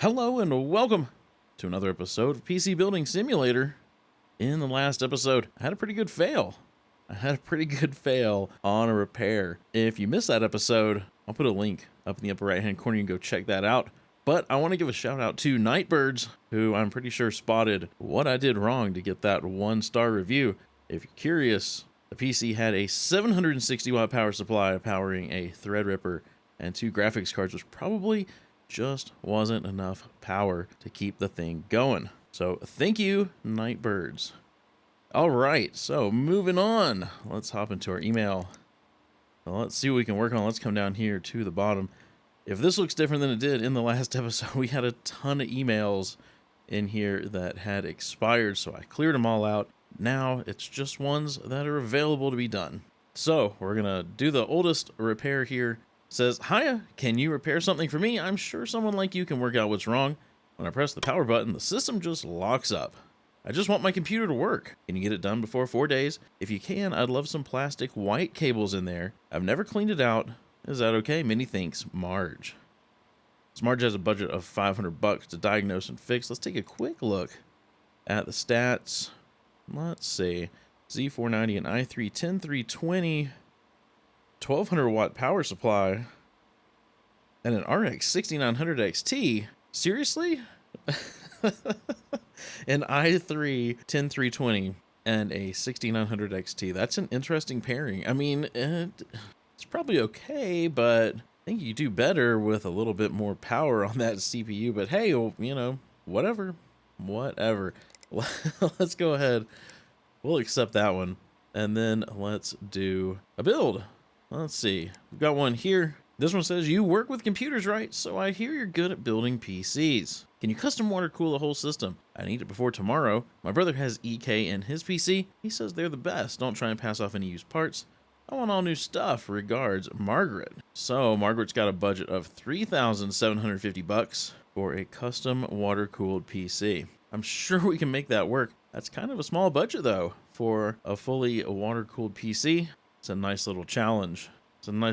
Hello and welcome to another episode of PC Building Simulator. In the last episode, I had a pretty good fail. On a repair. If you missed that episode, I'll put a link up in the upper right hand corner. You can go check that out. But I want to give a shout out to Nightbirds, who I'm pretty sure spotted what I did wrong to get that 1-star review. If you're curious, the PC had a 760 watt power supply powering a Threadripper and 2 graphics cards, which probably just wasn't enough power to keep the thing going. So thank you, Nightbirds. All right, so moving on. Let's hop into our email. Well, let's see what we can work on. Let's come down here to the bottom. If this looks different than it did in the last episode, we had a ton of emails in here that had expired, so I cleared them all out. Now it's just ones that are available to be done. So we're gonna do the oldest repair here. Says, hiya, can you repair something for me? I'm sure someone like you can work out what's wrong. When I press the power button, the system just locks up. I just want my computer to work. Can you get it done before 4 days? If you can, I'd love some plastic white cables in there. I've never cleaned it out. Is that okay? Many thanks, Marge. This Marge has a budget of $500 to diagnose and fix. Let's take a quick look at the stats. Let's see. Z490 and i3 10320. 1200 watt power supply and an RX 6900 XT. Seriously? An i3 10320 and a 6900 XT. That's an interesting pairing. I mean, it's probably okay, but I think you do better with a little bit more power on that CPU. But hey, well, you know, whatever. Let's go ahead. We'll accept that one. And then let's do a build. Let's see. We've got one here. This one says, you work with computers, right? So I hear you're good at building PCs. Can you custom water cool the whole system? I need it before tomorrow. My brother has EK in his PC. He says they're the best. Don't try and pass off any used parts. I want all new stuff. Regards, Margaret. So Margaret's got a budget of $3,750 for a custom water-cooled PC. I'm sure we can make that work. That's kind of a small budget though for a fully water-cooled PC. It's a nice little challenge. And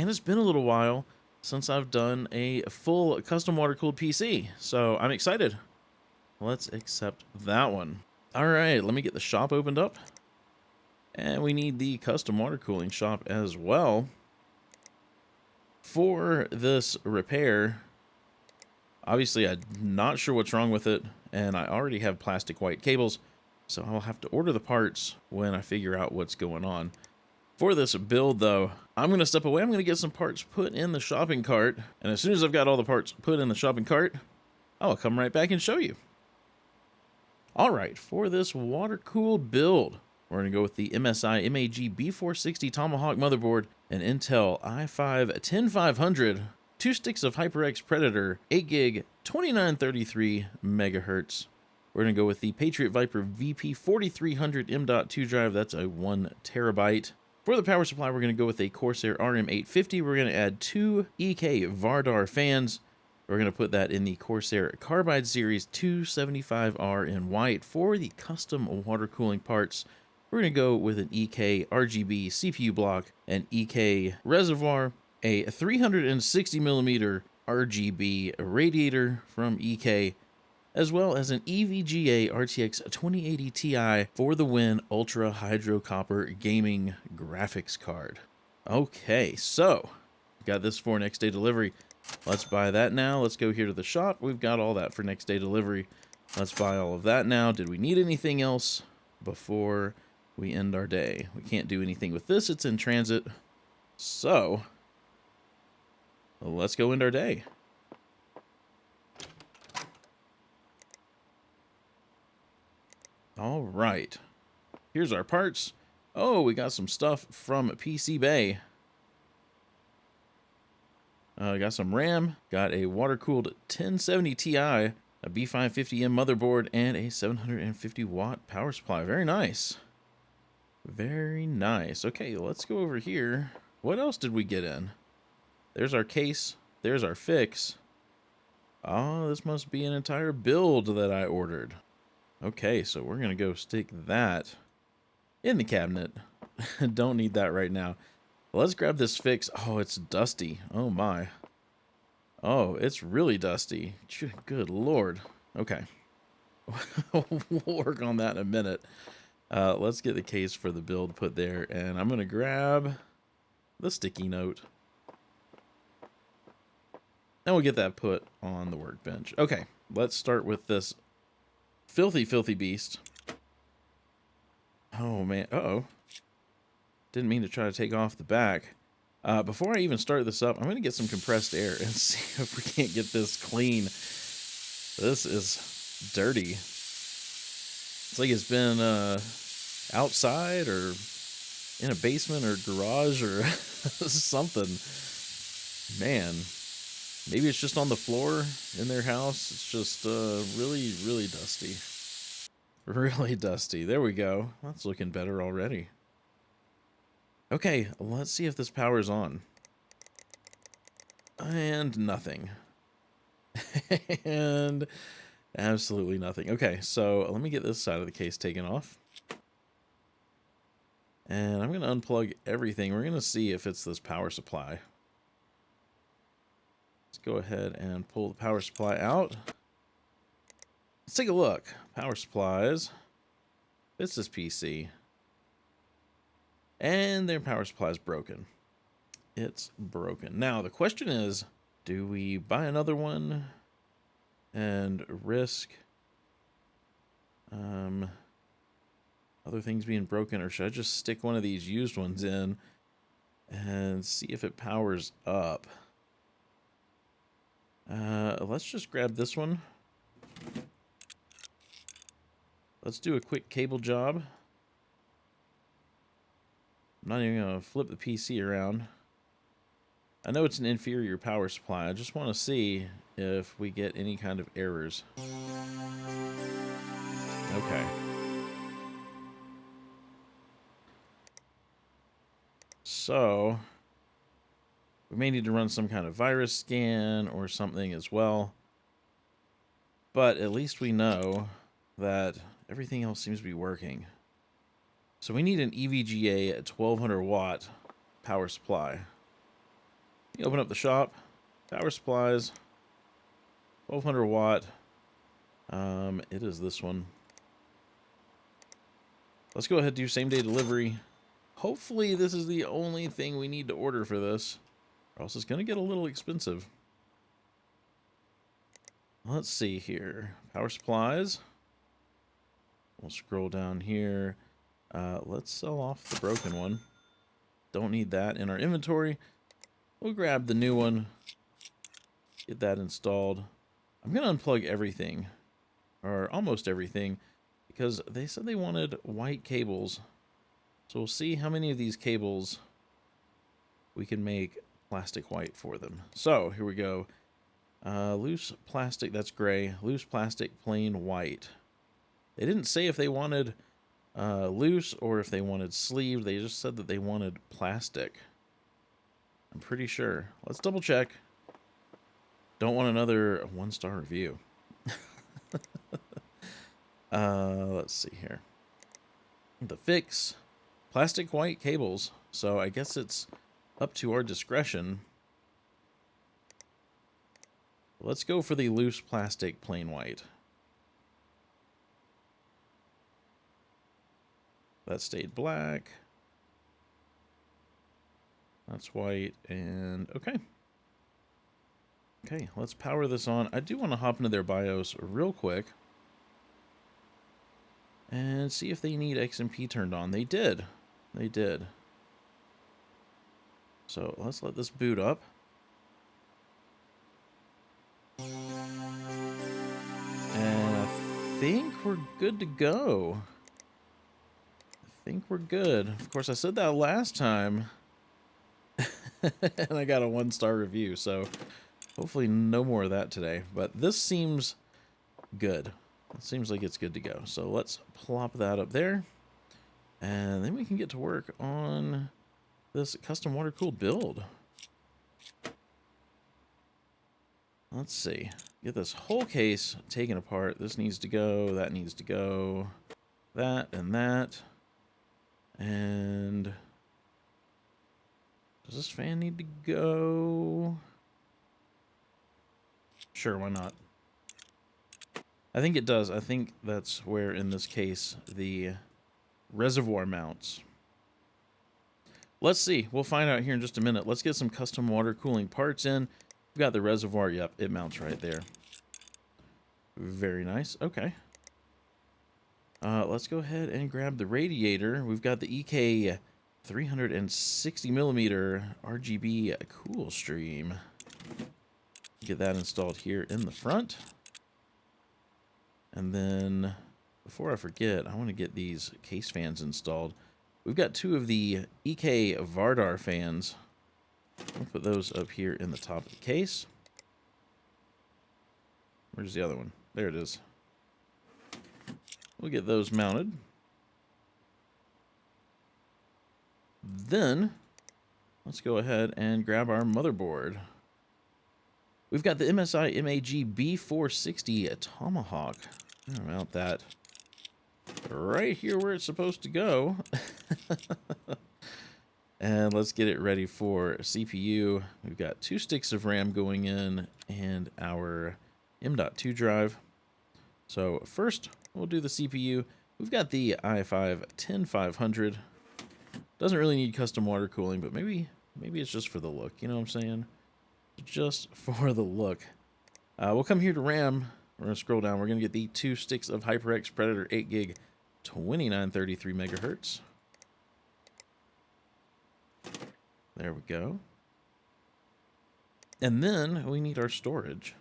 it's been a little while since I've done a full custom water-cooled PC, so I'm excited. Let's accept that one. All right, let me get the shop opened up. And we need the custom water cooling shop as well. For this repair, obviously I'm not sure what's wrong with it, and I already have plastic white cables, so I'll have to order the parts when I figure out what's going on. For this build though, I'm going to step away. I'm going to get some parts put in the shopping cart. And as soon as I've got all the parts put in the shopping cart, I'll come right back and show you. All right, for this water-cooled build, we're going to go with the MSI MAG B460 Tomahawk motherboard, an Intel i5-10500, 2 sticks of HyperX Predator, 8 gig, 2933 megahertz. We're going to go with the Patriot Viper VP4300 M.2 drive. That's a 1 terabyte. For the power supply, we're going to go with a Corsair RM850. We're going to add 2 EK Vardar fans. We're going to put that in the Corsair Carbide Series 275R in white. For the custom water cooling parts, we're going to go with an EK RGB CPU block, an EK reservoir, a 360mm RGB radiator from EK, as well as an EVGA RTX 2080 Ti for the Win Ultra Hydro Copper Gaming Graphics Card. Okay, so got this for next day delivery. Let's buy that now. Let's go here to the shop. We've got all that for next day delivery. Let's buy all of that now. Did we need anything else before we end our day? We can't do anything with this. It's in transit. So let's go end our day. All right, here's our parts. Oh, we got some stuff from PC Bay. Got some RAM, got a water-cooled 1070 Ti, a B550M motherboard, and a 750 watt power supply. Very nice. Very nice. Okay, let's go over here. What else did we get in? There's our case. There's our fix. Oh, this must be an entire build that I ordered. Okay, so we're going to go stick that in the cabinet. Don't need that right now. Let's grab this fix. Oh, it's dusty. Oh my. Oh, it's really dusty. Good Lord. Okay. We'll work on that in a minute. Let's get the case for the build put there, and I'm going to grab the sticky note. And we'll get that put on the workbench. Okay, let's start with this filthy, filthy beast. Oh, man. Uh-oh. Didn't mean to try to take off the back. Before I even start this up, I'm going to get some compressed air and see if we can't get this clean. This is dirty. It's like it's been outside or in a basement or garage or something. Man, maybe it's just on the floor in their house. It's just really, really dusty. Really dusty. There we go. That's looking better already. Okay, let's see if this power's on. And nothing. And absolutely nothing. Okay, so let me get this side of the case taken off. And I'm going to unplug everything. We're going to see if it's this power supply. Let's go ahead and pull the power supply out. Let's take a look. Power supplies. It's this PC. And their power supply is broken. It's broken. Now, the question is, do we buy another one and risk other things being broken, or should I just stick one of these used ones in and see if it powers up? Let's just grab this one. Let's do a quick cable job. I'm not even going to flip the PC around. I know it's an inferior power supply. I just want to see if we get any kind of errors. Okay. So, we may need to run some kind of virus scan or something as well. But at least we know that everything else seems to be working. So we need an EVGA at 1200 watt power supply. You open up the shop, power supplies, 1200 watt. It is this one. Let's go ahead and do same day delivery. Hopefully this is the only thing we need to order for this, or else it's going to get a little expensive. Let's see here. Power supplies. We'll scroll down here. Let's sell off the broken one. Don't need that in our inventory. We'll grab the new one. Get that installed. I'm going to unplug everything, or almost everything, because they said they wanted white cables. So we'll see how many of these cables we can make plastic white for them. So here we go. Loose plastic, that's gray. Loose plastic, plain white. They didn't say if they wanted loose or if they wanted sleeve. They just said that they wanted plastic. I'm pretty sure. Let's double check. Don't want another 1-star review. Let's see here. The fix. Plastic white cables. So I guess it's up to our discretion. Let's go for the loose plastic plain white. That stayed black. That's white, and okay. Okay, let's power this on. I do want to hop into their BIOS real quick and see if they need XMP turned on. They did. They did. So let's let this boot up. And I think we're good to go. I think we're good. Of course, I said that last time. And I got a 1-star review, so hopefully no more of that today. But this seems good. It seems like it's good to go. So let's plop that up there. And then we can get to work on this custom water-cooled build. Let's see. Get this whole case taken apart. This needs to go. That needs to go. That and that. And does this fan need to go? Sure, why not? I think it does. I think that's where, in this case, the reservoir mounts. Let's see. We'll find out here in just a minute. Let's get some custom water cooling parts in. We've got the reservoir. Yep, it mounts right there. Very nice. Okay. Let's go ahead and grab the radiator. We've got the EK 360 millimeter RGB cool stream. Get that installed here in the front. And then, before I forget, I want to get these case fans installed. We've got two of the EK Vardar fans. I'll put those up here in the top of the case. Where's the other one? There it is. We'll get those mounted. Then, let's go ahead and grab our motherboard. We've got the MSI MAG B460 Tomahawk. I'm gonna mount that right here where it's supposed to go. And let's get it ready for CPU. We've got 2 sticks of RAM going in and our M.2 drive. So first, we'll do the CPU. We've got the i5 10500. Doesn't really need custom water cooling, but maybe it's just for the look. You know what I'm saying? Just for the look. We'll come here to RAM. We're going to scroll down. We're going to get the 2 sticks of HyperX Predator 8 gig 2933 megahertz. There we go. And then we need our storage.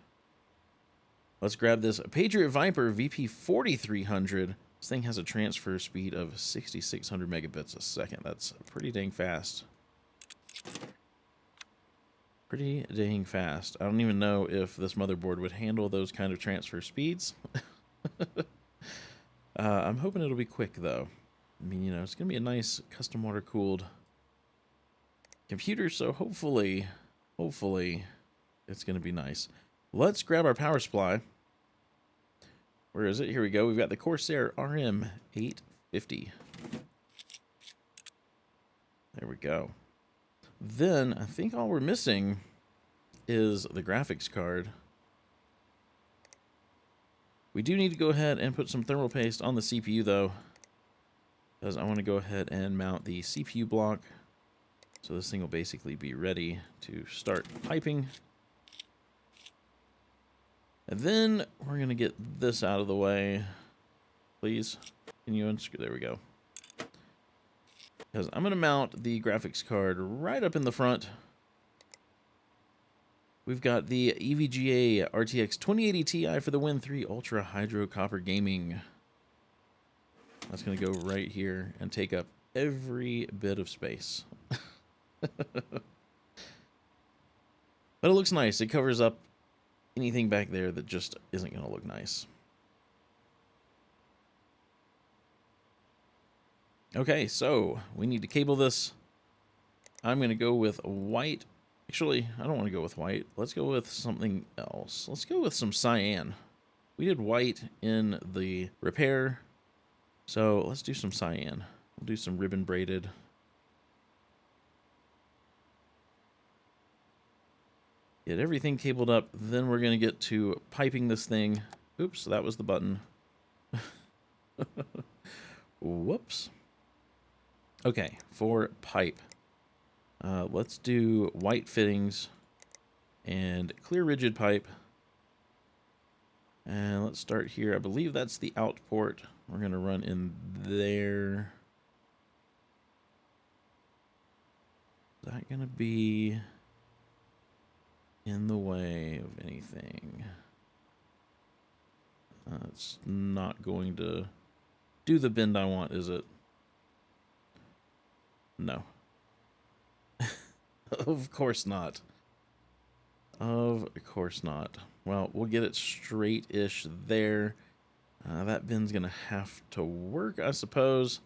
Let's grab this Patriot Viper VP4300. This thing has a transfer speed of 6600 megabits a second. That's pretty dang fast. Pretty dang fast. I don't even know if this motherboard would handle those kind of transfer speeds. I'm hoping it'll be quick, though. I mean, you know, it's going to be a nice custom water-cooled computer, so hopefully it's going to be nice. Let's grab our power supply. Where is it? Here we go. We've got the Corsair RM850. There we go. Then, I think all we're missing is the graphics card. We do need to go ahead and put some thermal paste on the CPU, though, because I want to go ahead and mount the CPU block. So this thing will basically be ready to start piping. And then we're going to get this out of the way. Please. Can you unscrew? There we go. Because I'm going to mount the graphics card right up in the front. We've got the EVGA RTX 2080 Ti for the Win 3 Ultra Hydro Copper Gaming. That's going to go right here and take up every bit of space. But it looks nice. It covers up anything back there that just isn't going to look nice. Okay, so we need to cable this. I'm going to go with white. Actually, I don't want to go with white. Let's go with something else. Let's go with some cyan. We did white in the repair, so let's do some cyan. We'll do some ribbon braided. Get everything cabled up, then we're going to get to piping this thing. Oops, that was the button. Whoops. Okay, for pipe. Let's do white fittings and clear rigid pipe. And let's start here. I believe that's the out port. We're going to run in there. Is that going to be in the way of anything? It's not going to do the bend I want, is it? No. Of course not. Of course not. Well, we'll get it straight-ish there. That bend's going to have to work, I suppose.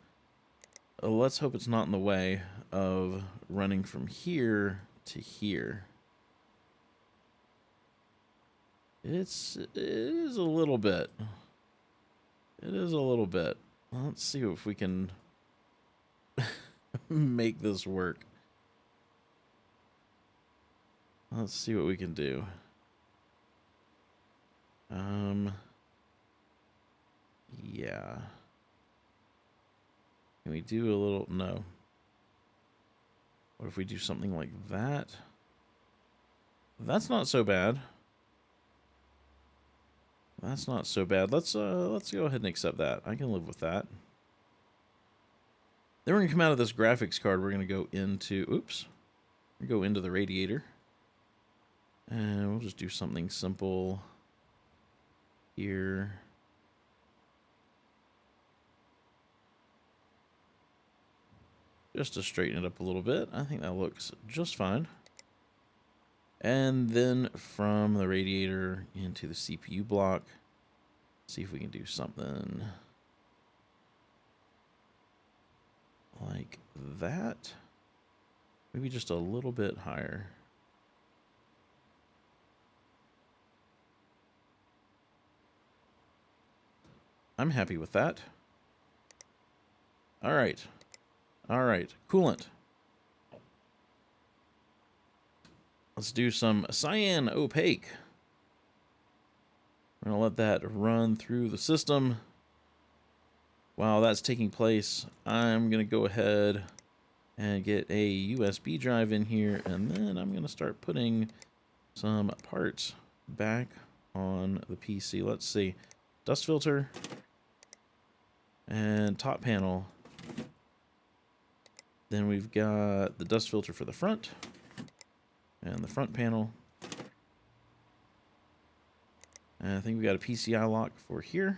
Let's hope it's not in the way of running from here to here. It is a little bit. It is a little bit. Let's see if we can make this work. Let's see what we can do. Yeah. Can we do a little... No. What if we do something like that? That's not so bad. That's not so bad. Let's go ahead and accept that. I can live with that. Then we're gonna come out of this graphics card. We're gonna go into... Oops. Go into the radiator. And we'll just do something simple here. Just to straighten it up a little bit. I think that looks just fine. And then from the radiator into the CPU block. See if we can do something like that. Maybe just a little bit higher. I'm happy with that. All right. All right. Coolant. Let's do some cyan opaque. We're going to let that run through the system. While that's taking place, I'm going to go ahead and get a USB drive in here, and then I'm going to start putting some parts back on the PC. Let's see. Dust filter and top panel. Then we've got the dust filter for the front and the front panel. And I think we got a PCI lock for here.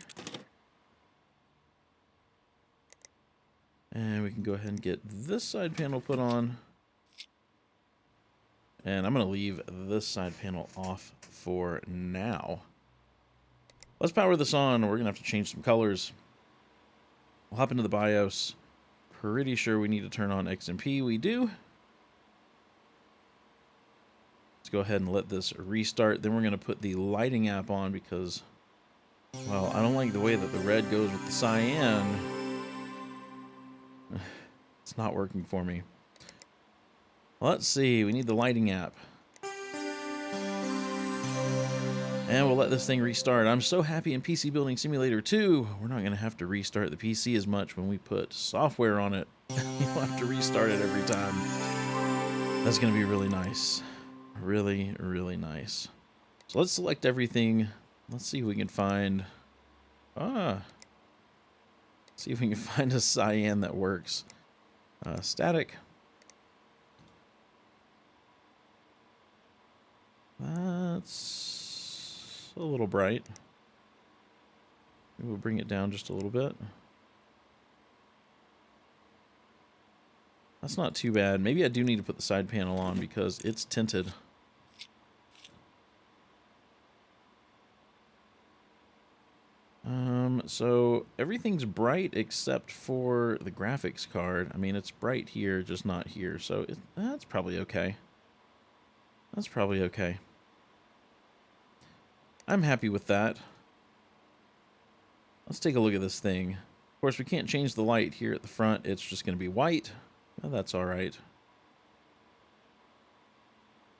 And we can go ahead and get this side panel put on. And I'm going to leave this side panel off for now. Let's power this on. We're going to have to change some colors. We'll hop into the BIOS. Pretty sure we need to turn on XMP. We do. Let's go ahead and let this restart. Then we're going to put the lighting app on because, well, I don't like the way that the red goes with the cyan. It's not working for me. Let's see. We need the lighting app. And we'll let this thing restart. I'm so happy in PC Building Simulator 2. We're not going to have to restart the PC as much when we put software on it. You'll have to restart it every time. That's going to be really nice. Really, really nice. So let's select everything. Let's see if we can find... see if we can find a cyan that works. Static. That's a little bright. Maybe we'll bring it down just a little bit. That's not too bad. Maybe I do need to put the side panel on because it's tinted. So everything's bright except for the graphics card. I mean, it's bright here, just not here. So that's probably okay. That's probably okay. I'm happy with that. Let's take a look at this thing. Of course, we can't change the light here at the front. It's just going to be white. Well, that's all right.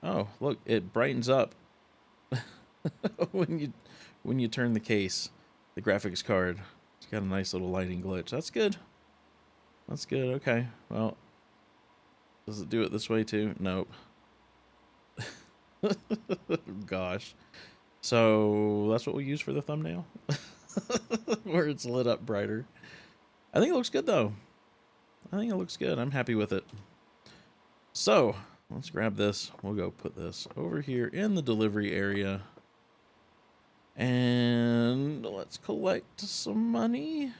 Oh, look, it brightens up when you turn the case. The graphics card. It's got a nice little lighting glitch. That's good. That's good. Okay. Well, does it do it this way too? Nope. Gosh. So that's what we use for the thumbnail. Where it's lit up brighter. I think it looks good though. I think it looks good. I'm happy with it. So let's grab this. We'll go put this over here in the delivery area. And let's collect some money.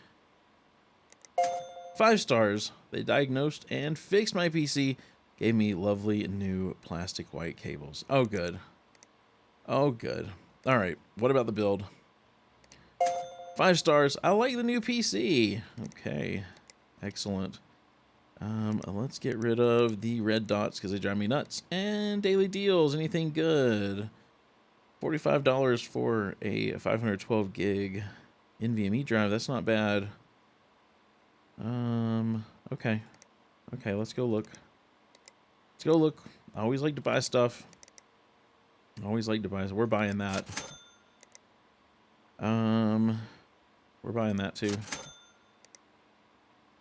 5 stars. They diagnosed and fixed my PC. Gave me lovely new plastic white cables. Oh, good. Oh, good. All right. What about the build? 5 stars. I like the new PC. Okay. Excellent. Let's get rid of the red dots because they drive me nuts. And daily deals. Anything good? $45 for a 512 gig NVMe drive. That's not bad. Okay. Okay, let's go look. Let's go look. I always like to buy stuff. I always like to buy. We're buying that. We're buying that too.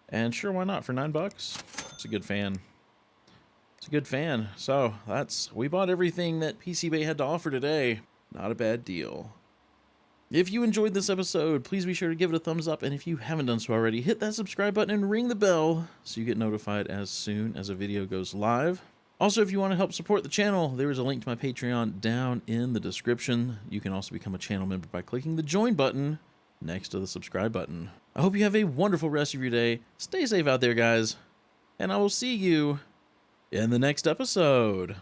And sure, why not? For $9? It's a good fan. It's a good fan. So we bought everything that PCBay had to offer today. Not a bad deal. If you enjoyed this episode, please be sure to give it a thumbs up. And if you haven't done so already, hit that subscribe button and ring the bell so you get notified as soon as a video goes live. Also, if you want to help support the channel, there is a link to my Patreon down in the description. You can also become a channel member by clicking the join button next to the subscribe button. I hope you have a wonderful rest of your day. Stay safe out there, guys. And I will see you in the next episode.